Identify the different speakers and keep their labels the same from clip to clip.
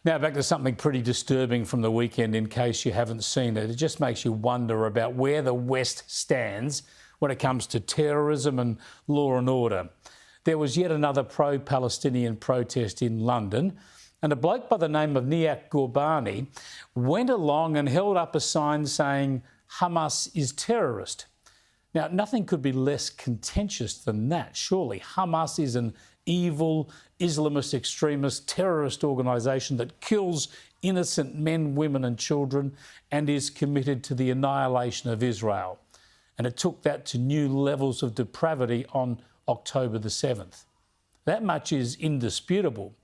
Speaker 1: Now back to something pretty disturbing from the weekend in case you haven't seen it. It just makes you wonder about where the West stands when it comes to terrorism and law and order. There was yet another pro-Palestinian protest in London, and a bloke by the name of Niyak Ghorbani went along and held up a sign saying Hamas is terrorist. Now, nothing could be less contentious than that, surely. Hamas is an evil, Islamist, extremist, terrorist organisation that kills innocent men, women and children and is committed to the annihilation of Israel. And it took that to new levels of depravity on October the 7th. That much is indisputable.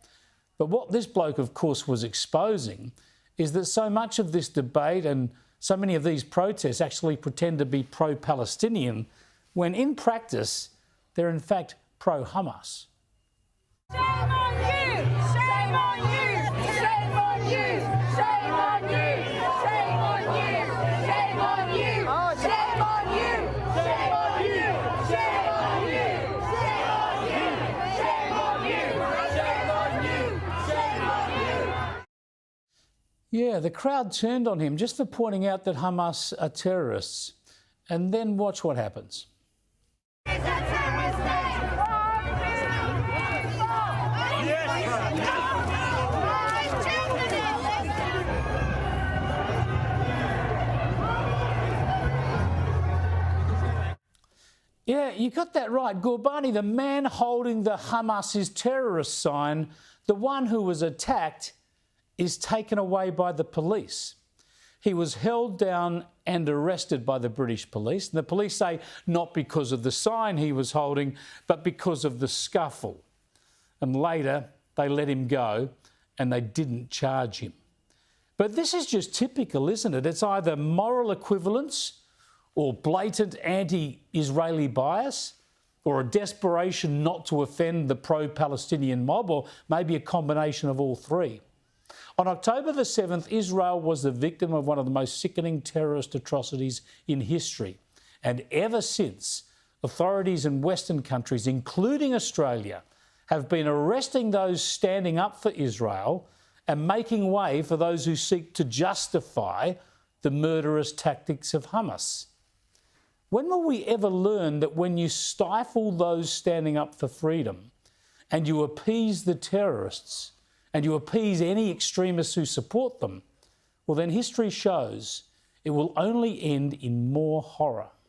Speaker 1: But what this bloke, of course, was exposing is that so much of this debate and so many of these protests actually pretend to be pro-Palestinian, when in practice, they're in fact pro-Hamas.
Speaker 2: Shame on you! Shame on you! Shame on you! Shame on you! Shame on you! Shame on you! Shame on you! Shame on you! Shame on you! Shame on you! Shame on you! Shame on you!
Speaker 1: Yeah, the crowd turned on him just for pointing out that Hamas are terrorists. And then watch what happens. Yeah, you got that right. Ghorbani, the man holding the Hamas is terrorist sign, the one who was attacked, is taken away by the police. He was held down and arrested by the British police. And the police say not because of the sign he was holding, but because of the scuffle. And later, they let him go and they didn't charge him. But this is just typical, isn't it? It's either moral equivalence or blatant anti-Israeli bias, or a desperation not to offend the pro-Palestinian mob, or maybe a combination of all three. On October the 7th, Israel was the victim of one of the most sickening terrorist atrocities in history. And ever since, authorities in Western countries, including Australia, have been arresting those standing up for Israel and making way for those who seek to justify the murderous tactics of Hamas. When will we ever learn that when you stifle those standing up for freedom and you appease the terrorists and you appease any extremists who support them, well then history shows it will only end in more horror.